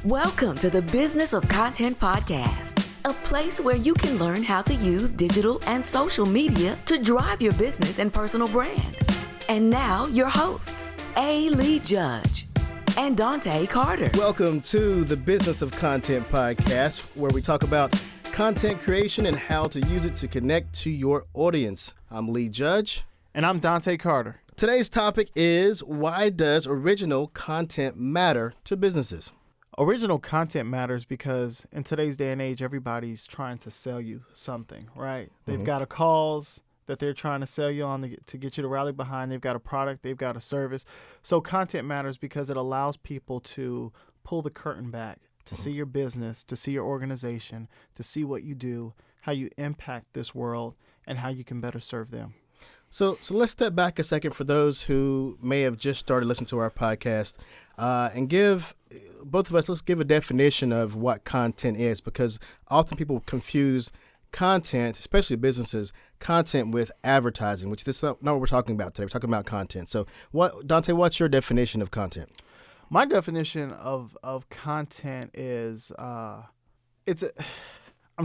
Welcome to the Business of Content podcast, a place where you can learn how to use digital and social media to drive your business and personal brand. And now your hosts, A. Lee Judge and Dontaye Carter. Welcome to the Business of Content podcast, where we talk about content creation and how to use it to connect to your audience. I'm Lee Judge. And I'm Dontaye Carter. Today's topic is, why does original content matter to businesses? Original content matters because in today's day and age, everybody's trying to sell you something, right? They've got a cause that they're trying to sell you on to get you to rally behind. They've got a product, they've got a service. So content matters because it allows people to pull the curtain back, to see your business, to see your organization, to see what you do, how you impact this world, and how you can better serve them. So let's step back a second for those who may have just started listening to our podcast and let's give a definition of what content is, because often people confuse content, especially businesses, content with advertising, which this is not what we're talking about today. We're talking about content. So Dontaye, what's your definition of content? My definition of content is I'm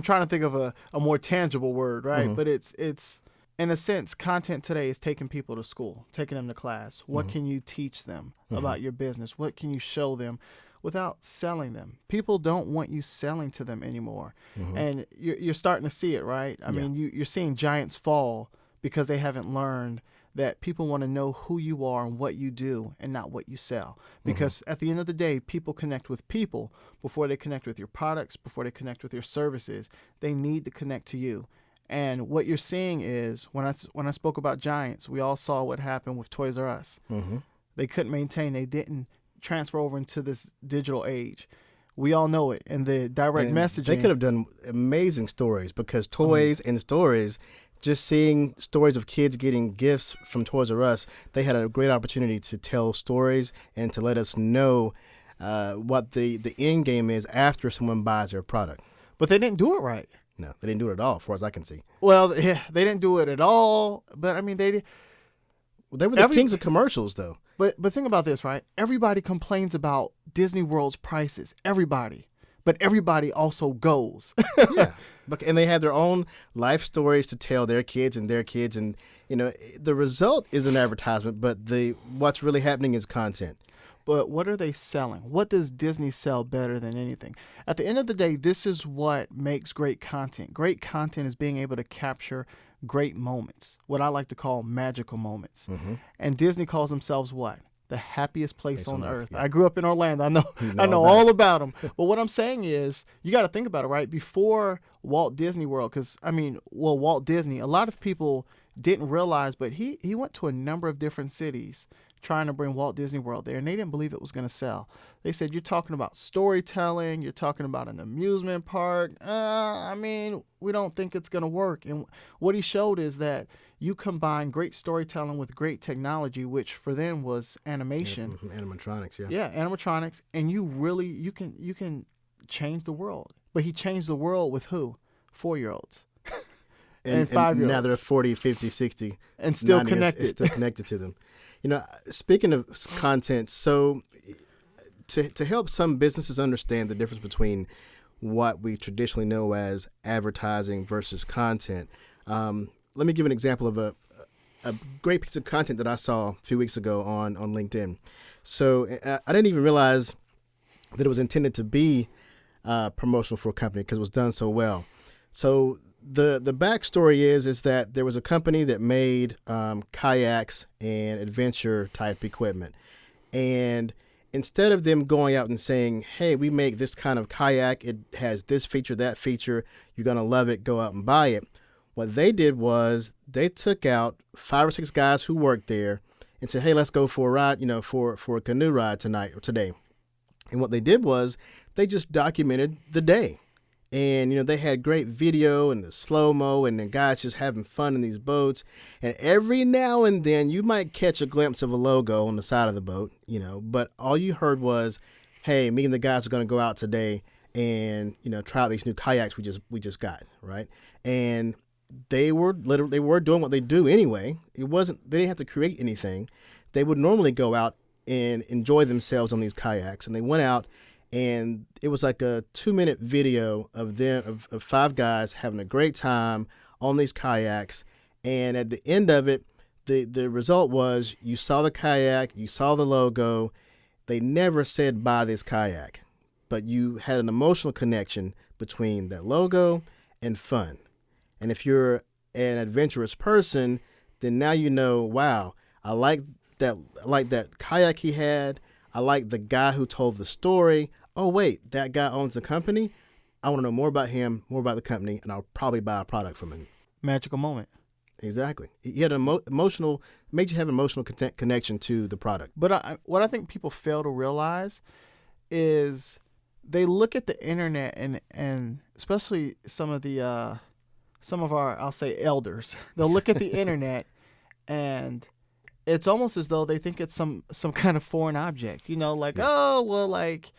trying to think of a more tangible word, right? But it's in a sense, content today is taking people to school, taking them to class. What can you teach them about your business? What can you show them without selling them? People don't want you selling to them anymore. And you're starting to see it, right? I mean, you're seeing giants fall because they haven't learned that people want to know who you are and what you do and not what you sell. Because at the end of the day, people connect with people before they connect with your products, before they connect with your services. They need to connect to you. And what you're seeing is, when I spoke about giants, we all saw what happened with Toys R Us. They couldn't maintain. They didn't transfer over into this digital age. We all know it. And the direct messaging. They could have done amazing stories, because toys and stories, just seeing stories of kids getting gifts from Toys R Us, they had a great opportunity to tell stories and to let us know what the end game is after someone buys their product. But they didn't do it right. No, they didn't do it at all, as far as I can see. Well, yeah, they didn't do it at all. But I mean, they were the kings of commercials, though. But think about this, right? Everybody complains about Disney World's prices. Everybody. But everybody also goes. Yeah. And they have their own life stories to tell their kids. And the result is an advertisement, but what's really happening is content. But what are they selling? What does Disney sell better than anything? At the end of the day, this is what makes great content. Great content is being able to capture great moments, what I like to call magical moments. And Disney calls themselves what? The happiest place on earth. Yeah. I grew up in Orlando. I know all about them. But what I'm saying is, you got to think about it, right? Before Walt Disney World, Walt Disney, a lot of people didn't realize, but he went to a number of different cities trying to bring Walt Disney World there, and they didn't believe it was going to sell. They said, you're talking about storytelling, you're talking about an amusement park. We don't think it's going to work. And what he showed is that you combine great storytelling with great technology, which for them was animation. Animatronics, yeah. Yeah, animatronics, and you can change the world. But he changed the world with who? 4-year-olds. And 5-year-olds. Now they're 40, 50, 60. And still 90, connected. It's still connected to them. Speaking of content, so to help some businesses understand the difference between what we traditionally know as advertising versus content, let me give an example of a great piece of content that I saw a few weeks ago on LinkedIn. So I didn't even realize that it was intended to be promotional for a company because it was done so well. So the backstory is that there was a company that made kayaks and adventure type equipment. And instead of them going out and saying, hey, we make this kind of kayak, it has this feature, that feature, you're going to love it, go out and buy it. What they did was they took out 5 or 6 guys who worked there and said, hey, let's go for a ride, for a canoe ride tonight or today. And what they did was they just documented the day. And, they had great video and the slow-mo and the guys just having fun in these boats. And every now and then you might catch a glimpse of a logo on the side of the boat, but all you heard was, hey, me and the guys are going to go out today and, try out these new kayaks we just got, right? And they were doing what they do anyway. They didn't have to create anything. They would normally go out and enjoy themselves on these kayaks. And they went out and it was like a 2-minute video of them of 5 guys having a great time on these kayaks. And at the end of it, the result was you saw the kayak, you saw the logo. They never said buy this kayak, but you had an emotional connection between that logo and fun. And if you're an adventurous person, then now you know, wow, I like that kayak he had. I like the guy who told the story. Oh, wait, that guy owns a company. I want to know more about him, more about the company, and I'll probably buy a product from him. Magical moment. Exactly. He had an emotional, made you have an emotional connection to the product. But what I think people fail to realize is they look at the internet and especially some of our, I'll say, elders, they'll look at the internet and it's almost as though they think it's some kind of foreign object, like, oh, well, like,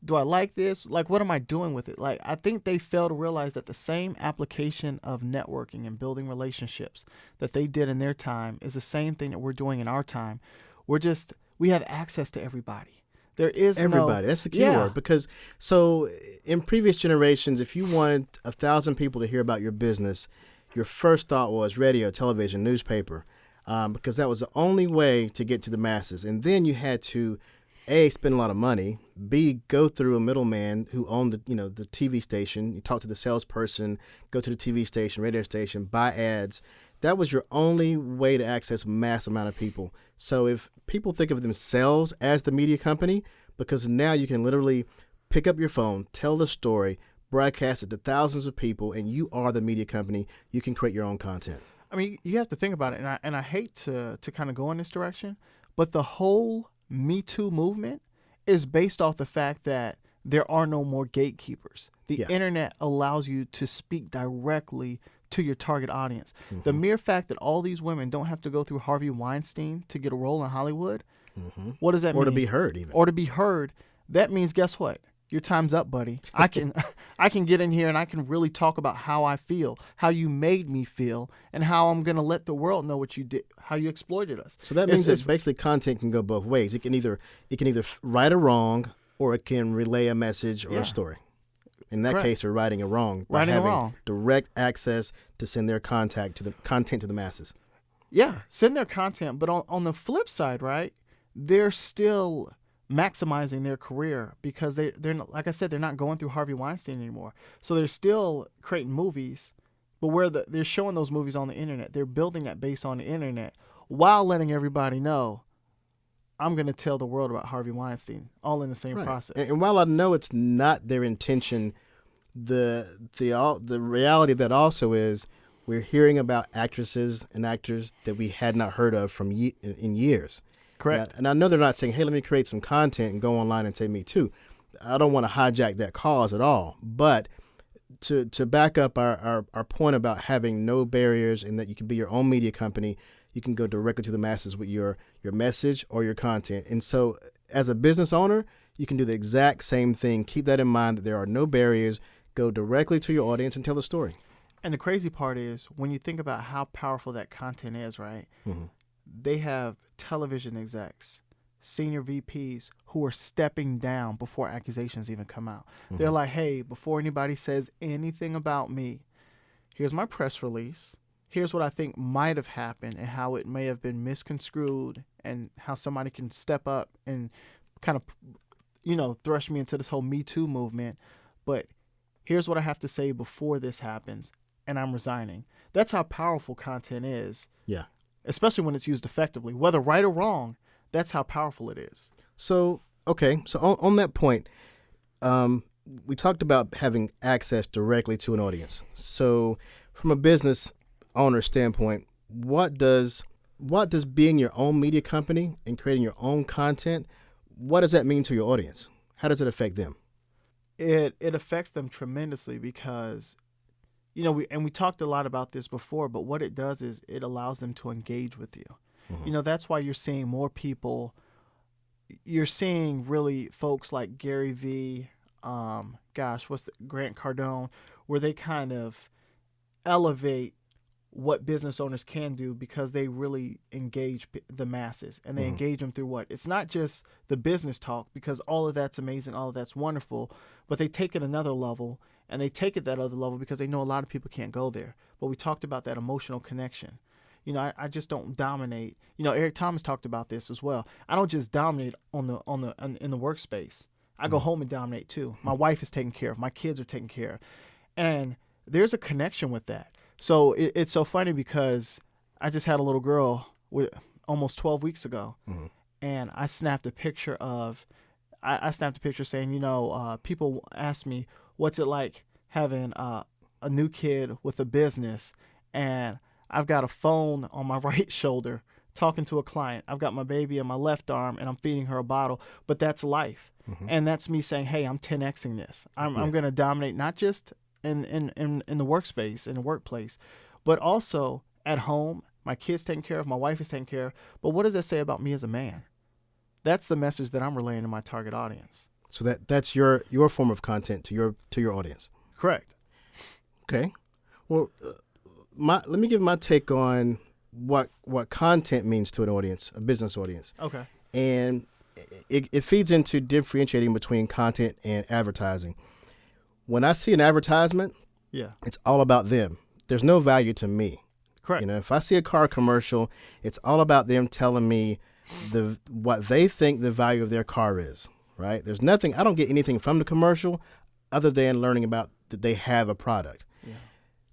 do I like this? Like, what am I doing with it? Like, I think they fail to realize that the same application of networking and building relationships that they did in their time is the same thing that we're doing in our time. We have access to everybody. There is everybody. That's the key word. Because so in previous generations, if you wanted 1,000 people to hear about your business, your first thought was radio, television, newspaper, because that was the only way to get to the masses. And then you had to A, spend a lot of money, B, go through a middleman who owned the TV station. You talk to the salesperson, go to the TV station, radio station, buy ads. That was your only way to access a mass amount of people. So if people think of themselves as the media company, because now you can literally pick up your phone, tell the story, broadcast it to thousands of people, and you are the media company, you can create your own content. I mean, you have to think about it, and I hate to kind of go in this direction, but the whole Me Too movement is based off the fact that there are no more gatekeepers. The internet allows you to speak directly to your target audience. Mm-hmm. The mere fact that all these women don't have to go through Harvey Weinstein to get a role in Hollywood, what does that mean? Or to be heard, even. Or to be heard. That means, guess what? Your time's up, buddy. I can get in here and I can really talk about how I feel, how you made me feel, and how I'm going to let the world know what you did, how you exploited us. So that means that basically content can go both ways. It can either right a wrong, or it can relay a message or a story. In that case, they're righting a wrong by having direct access to send their content to the masses. Yeah, send their content. But on the flip side, right, they're still maximizing their career because they're not, like I said, they're not going through Harvey Weinstein anymore. So they're still creating movies, but they're showing those movies on the internet. They're building that base on the internet while letting everybody know, I'm going to tell the world about Harvey Weinstein, all in the same process. And while I know it's not their intention, the reality of that also is we're hearing about actresses and actors that we had not heard of in years. Correct. And I know they're not saying, hey, let me create some content and go online and say Me Too. I don't want to hijack that cause at all. But to back up our point about having no barriers and that you can be your own media company, you can go directly to the masses with your message or your content. And so as a business owner, you can do the exact same thing. Keep that in mind, that there are no barriers. Go directly to your audience and tell the story. And the crazy part is when you think about how powerful that content is, right? Mm-hmm. They have television execs, senior VPs who are stepping down before accusations even come out. Mm-hmm. They're like, hey, before anybody says anything about me, here's my press release. Here's what I think might have happened and how it may have been misconstrued and how somebody can step up and kind of, thrust me into this whole Me Too movement. But here's what I have to say before this happens, and I'm resigning. That's how powerful content is. Yeah. Especially when it's used effectively. Whether right or wrong, that's how powerful it is. So, okay. So on that point, we talked about having access directly to an audience. So from a business owner standpoint, what does being your own media company and creating your own content, what does that mean to your audience? How does it affect them? It affects them tremendously because, we talked a lot about this before, but what it does is it allows them to engage with you. Mm-hmm. That's why you're seeing more people. You're seeing really folks like Gary Vee, Grant Cardone, where they kind of elevate what business owners can do because they really engage the masses, and they engage them through what? It's not just the business talk, because all of that's amazing, all of that's wonderful, but they take it another level, and they take it that other level because they know a lot of people can't go there. But we talked about that emotional connection. You know, I just don't dominate. You know, Eric Thomas talked about this as well. I don't just dominate in the workspace. I go home and dominate too. My wife is taken care of. My kids are taken care of. And there's a connection with that. So it's so funny because I just had a little girl almost 12 weeks ago, and I snapped a picture saying, you know, people ask me, what's it like having a new kid with a business, and I've got a phone on my right shoulder talking to a client. I've got my baby in my left arm, and I'm feeding her a bottle, but that's life. And that's me saying, hey, I'm 10Xing this. I'm going to dominate not just in the workspace, in the workplace, but also at home. My kids taken care of, my wife is taken care of. But what does that say about me as a man? That's the message that I'm relaying to my target audience. So that's your form of content to your audience. Correct. Okay. Well, let me give my take on what content means to an audience, a business audience. Okay. And it feeds into differentiating between content and advertising. When I see an advertisement, it's all about them. There's no value to me. Correct. You know, if I see a car commercial, it's all about them telling me what they think the value of their car is, right? There's nothing, I don't get anything from the commercial other than learning about that they have a product. Yeah.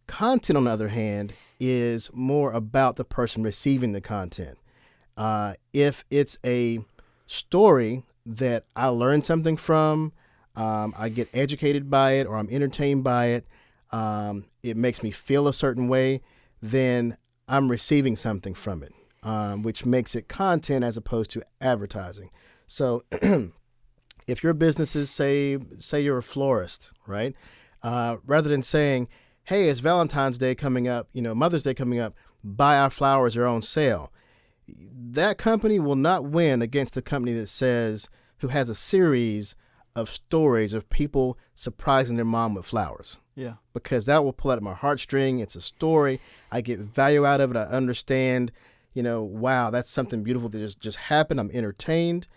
Content, on the other hand, is more about the person receiving the content. If it's a story that I learn something from, I get educated by it, or I'm entertained by it, it makes me feel a certain way, then I'm receiving something from it, which makes it content as opposed to advertising. So if your business is, say you're a florist, right? Rather than saying, hey, it's Valentine's Day coming up, you know, Mother's Day coming up, buy our flowers, they're on sale. That company will not win against the company that says, who has a series of stories of people surprising their mom with flowers. Yeah. Because that will pull out my heartstring. It's a story. I get value out of it. I understand, you know, wow, that's something beautiful that just happened. I'm entertained.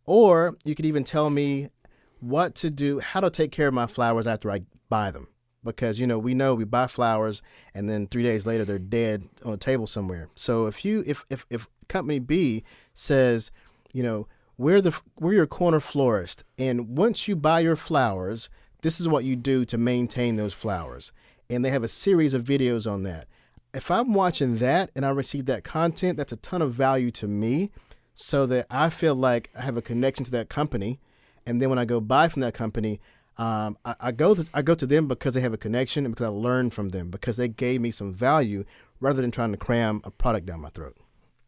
Or you could even tell me what to do, how to take care of my flowers after I buy them. Because, you know we buy flowers and then 3 days later they're dead on a table somewhere. So if company B says, you know, we're your corner florist, and once you buy your flowers, this is what you do to maintain those flowers. And they have a series of videos on that. If I'm watching that and I receive that content, that's a ton of value to me, so that I feel like I have a connection to that company. And then when I go buy from that company, I go to them because they have a connection and because I learned from them, because they gave me some value rather than trying to cram a product down my throat.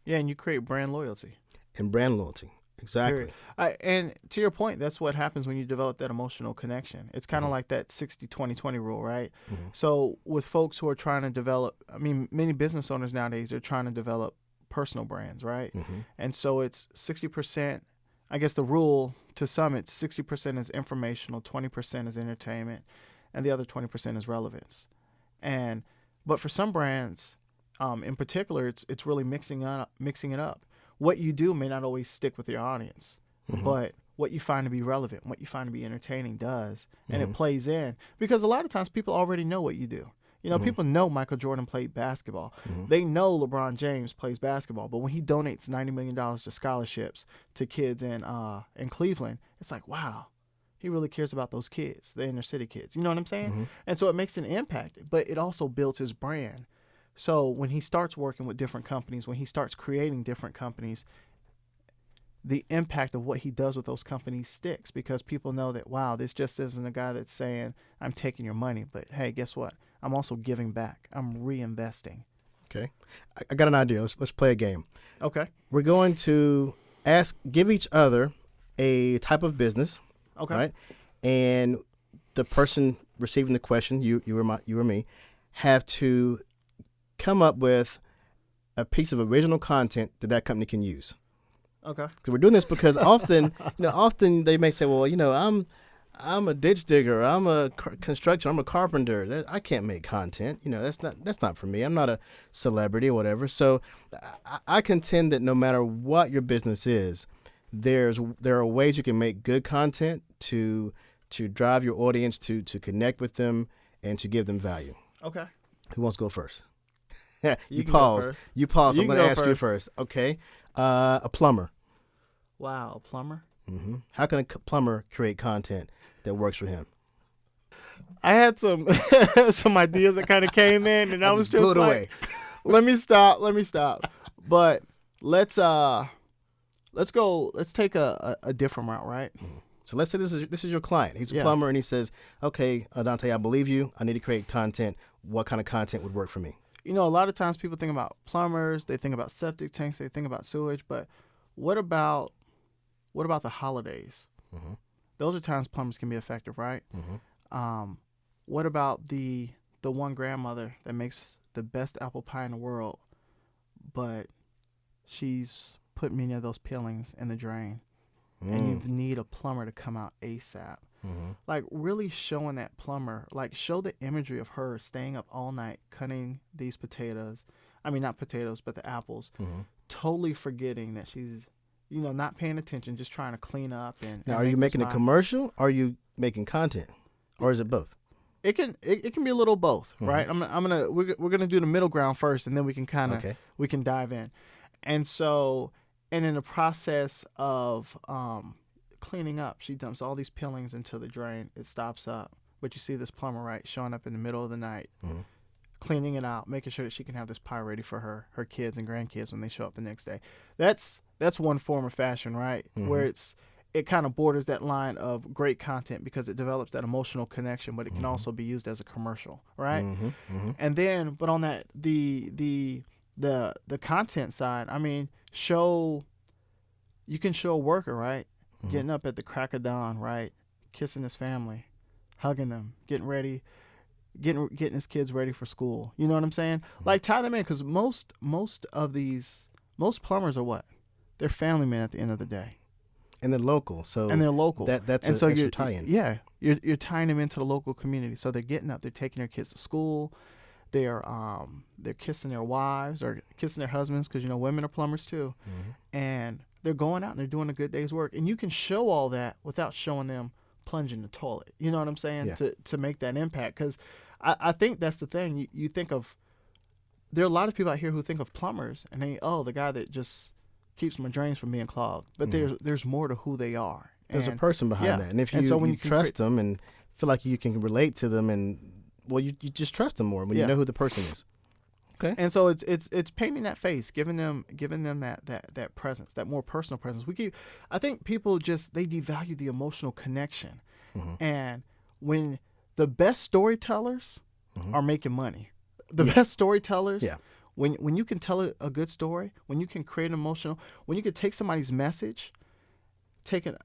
Yeah, and you create brand loyalty. And brand loyalty. Exactly. And to your point, that's what happens when you develop that emotional connection. It's kind of like that 60-20-20 rule, right? So with folks who are trying to develop, I mean, many business owners nowadays, they're trying to develop personal brands, right? And so it's 60%. I guess the rule to some, it's 60% is informational, 20% is entertainment, and the other 20% is relevance. But for some brands, in particular, it's really mixing it up. What you do may not always stick with your audience, but what you find to be relevant, what you find to be entertaining does, and it plays in. Because a lot of times people already know what you do. You know, people know Michael Jordan played basketball. They know LeBron James plays basketball. But when he donates $90 million to scholarships to kids in Cleveland, it's like, wow, he really cares about those kids, the inner city kids. You know what I'm saying? And so it makes an impact, but it also builds his brand. So when he starts working with different companies, when he starts creating different companies, the impact of what he does with those companies sticks, because people know that, wow, this just isn't a guy that's saying, I'm taking your money, but hey, guess what? I'm also giving back. I'm reinvesting. Okay. I got an idea. Let's play a game. Okay. We're going to give each other a type of business. Okay. Right? And the person receiving the question, you or me, have to come up with a piece of original content that company can use. Okay. So we're doing this because often they may say, well, you know, I'm a ditch digger. I'm a construction. I'm a carpenter. I can't make content. That's not for me. I'm not a celebrity or whatever. So I contend that no matter what your business is, there are ways you can make good content to drive your audience, to connect with them, and to give them value. Okay. Who wants to go first? You pause. Go first. You pause. You I'm going to ask you first. Okay. A plumber. Wow, a plumber. Mm-hmm. How can a plumber create content that works for him? I had some ideas that kind of came in, and I was just blew it like, away. Let me stop. But let's go. Let's take a different route, right? So let's say this is your client. He's a Yeah. plumber, and he says, "Okay, Dontaye, I believe you. I need to create content. What kind of content would work for me?" A lot of times people think about plumbers, they think about septic tanks, they think about sewage, but what about the holidays? Mm-hmm. Those are times plumbers can be effective, right? Mm-hmm. What about the one grandmother that makes the best apple pie in the world, but she's put many of those peelings in the drain, and you need a plumber to come out ASAP? Mm-hmm. Like really showing that plumber, like show the imagery of her staying up all night cutting these potatoes. I mean, not potatoes, but the apples. Mm-hmm. Totally forgetting that she's, not paying attention, just trying to clean up. Now, are you making a commercial? Or are you making content, or is it both? It can be a little both, Mm-hmm. right? We're gonna do the middle ground first, and then we can we can dive in. And so, and in the process of cleaning up, she dumps all these peelings into the drain. It stops up, but you see this plumber, right, showing up in the middle of the night, Mm-hmm. cleaning it out, making sure that she can have this pie ready for her kids and grandkids when they show up the next day. That's one form of fashion, right? Mm-hmm. Where it kind of borders that line of great content because it develops that emotional connection, but it can also be used as a commercial, right? Mm-hmm. Mm-hmm. And then, but on that the content side, I mean, you can show a worker, right, Mm-hmm. getting up at the crack of dawn, right, kissing his family, hugging them, getting ready, getting his kids ready for school. You know what I'm saying? Mm-hmm. Like tie them in, because most plumbers are what? They're family men at the end of the day. And they're local, And they're local. That's your tie-in. Yeah, you're tying them into the local community. So they're getting up, they're taking their kids to school, they're kissing their wives or kissing their husbands, because women are plumbers too, and they're going out and they're doing a good day's work. And you can show all that without showing them plunging the toilet. You know what I'm saying? Yeah. To make that impact, because I think that's the thing. You think of, there are a lot of people out here who think of plumbers and the guy that just keeps my drains from being clogged. But there's more to who they are. There's a person behind that, and if you trust them and feel like you can relate to them, and you just trust them more when you know who the person is. Okay. And so it's painting that face, giving them that presence, that more personal presence. I think people they devalue the emotional connection, and when the best storytellers are making money, the best storytellers. Yeah. When you can tell a good story, when you can create an emotional, when you can take somebody's message, take an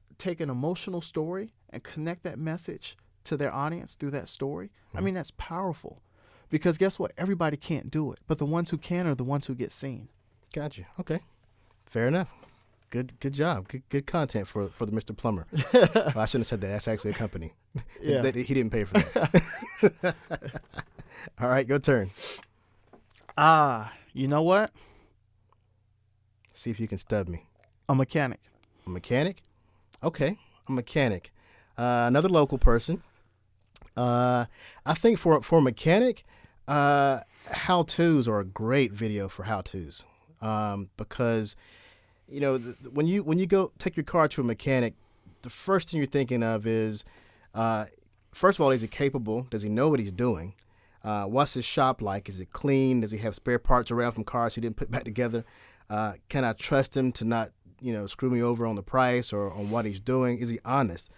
emotional story and connect that message to their audience through that story, I mean, that's powerful. Because guess what? Everybody can't do it, but the ones who can are the ones who get seen. Gotcha. Okay. Fair enough. Good job. Good content for the Mr. Plumber. Well, I shouldn't have said that. That's actually a company. Yeah. He didn't pay for that. All right, your turn. You know what? See if you can stub me. A mechanic. A mechanic? Okay, a mechanic. Another local person. I think for a mechanic, how-tos are a great video for how-tos, because when you go take your car to a mechanic, the first thing you're thinking of is, first of all, is he capable? Does he know what he's doing? What's his shop like? Is it clean? Does he have spare parts around from cars he didn't put back together? Can I trust him to not screw me over on the price or on what he's doing? Is he honest?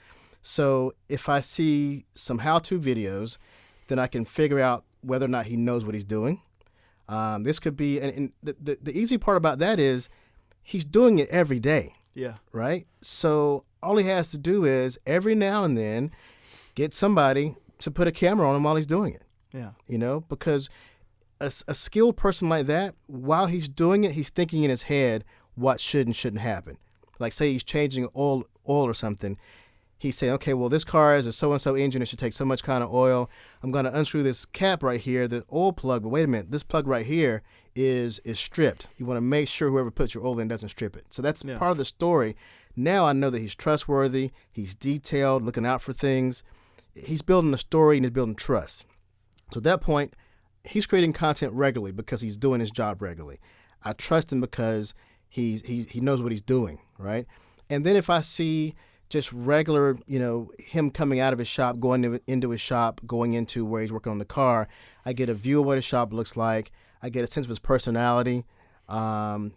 So if I see some how-to videos, then I can figure out whether or not he knows what he's doing. This could be, and the easy part about that is he's doing it every day. Yeah. Right? So all he has to do is every now and then get somebody to put a camera on him while he's doing it. Yeah. Because a skilled person like that, while he's doing it, he's thinking in his head what should and shouldn't happen. Like say he's changing oil or something. he's saying, okay, well, this car is a so-and-so engine. It should take so much kind of oil. I'm going to unscrew this cap right here, the oil plug. But wait a minute, this plug right here is stripped. You want to make sure whoever puts your oil in doesn't strip it. So that's part of the story. Now I know that he's trustworthy. He's detailed, looking out for things. He's building a story and he's building trust. So at that point, he's creating content regularly because he's doing his job regularly. I trust him because he knows what he's doing, right? And then if I see just regular, him coming out of his shop, going into his shop, going into where he's working on the car, I get a view of what his shop looks like. I get a sense of his personality. No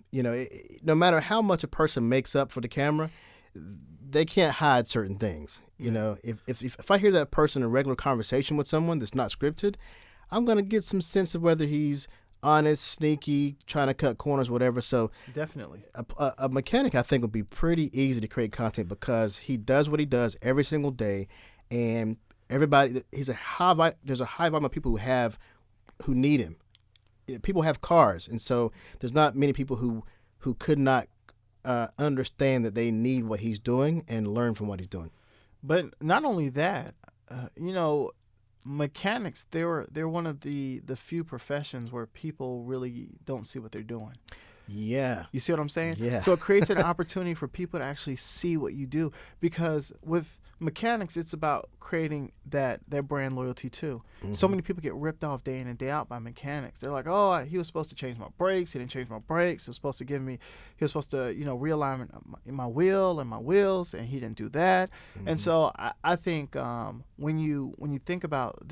matter how much a person makes up for the camera, they can't hide certain things. If I hear that person in a regular conversation with someone that's not scripted, I'm going to get some sense of whether he's honest, sneaky, trying to cut corners, whatever. So definitely a mechanic, I think, would be pretty easy to create content because he does what he does every single day, and everybody, there's a high volume of people who need him. People have cars, and so there's not many people who could not understand that they need what he's doing and learn from what he's doing. But not only that, mechanics, they're one of the few professions where people really don't see what they're doing. Yeah. You see what I'm saying? Yeah. So it creates an opportunity for people to actually see what you do, because with mechanics, it's about creating that brand loyalty too. Mm-hmm. So many people get ripped off day in and day out by mechanics. They're like, oh, he was supposed to change my brakes. He didn't change my brakes. He was supposed to realign my wheel and my wheels, and he didn't do that. Mm-hmm. And so I think when you think about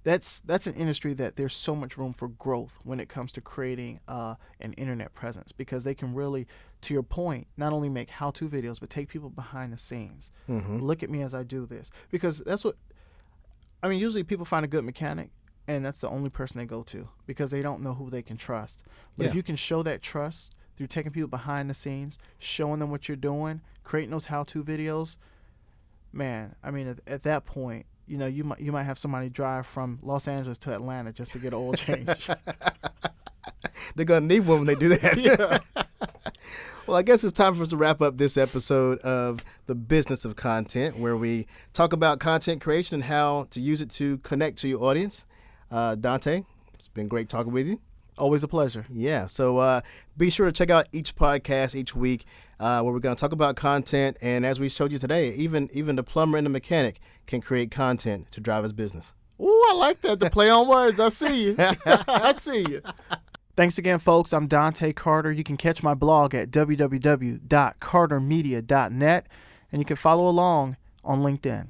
that's an industry that there's so much room for growth when it comes to creating an internet presence, because they can really, to your point, not only make how-to videos, but take people behind the scenes. Mm-hmm. Look at me as I do this. Because that's what, usually people find a good mechanic, and that's the only person they go to because they don't know who they can trust. But if you can show that trust through taking people behind the scenes, showing them what you're doing, creating those how-to videos, man, at that point, you might have somebody drive from Los Angeles to Atlanta just to get an oil change. They're going to need one when they do that. Yeah. Well, I guess it's time for us to wrap up this episode of The Business of Content, where we talk about content creation and how to use it to connect to your audience. Dontaye, it's been great talking with you. Always a pleasure. Yeah. So be sure to check out each podcast each week where we're going to talk about content. And as we showed you today, even the plumber and the mechanic can create content to drive his business. Ooh, I like that. The play on words. I see you. I see you. Thanks again, folks. I'm Dontaye Carter. You can catch my blog at www.cartermedia.net, and you can follow along on LinkedIn.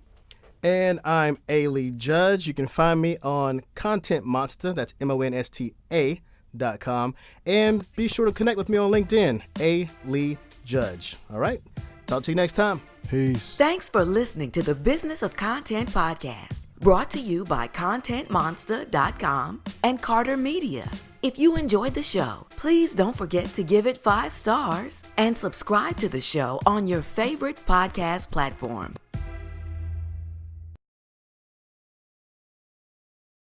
And I'm A. Lee Judge. You can find me on Content Monster. That's MONSTA.com. And be sure to connect with me on LinkedIn, A. Lee Judge. All right. Talk to you next time. Peace. Thanks for listening to the Business of Content podcast, brought to you by ContentMonster.com and Carter Media. If you enjoyed the show, please don't forget to give it 5 stars and subscribe to the show on your favorite podcast platform.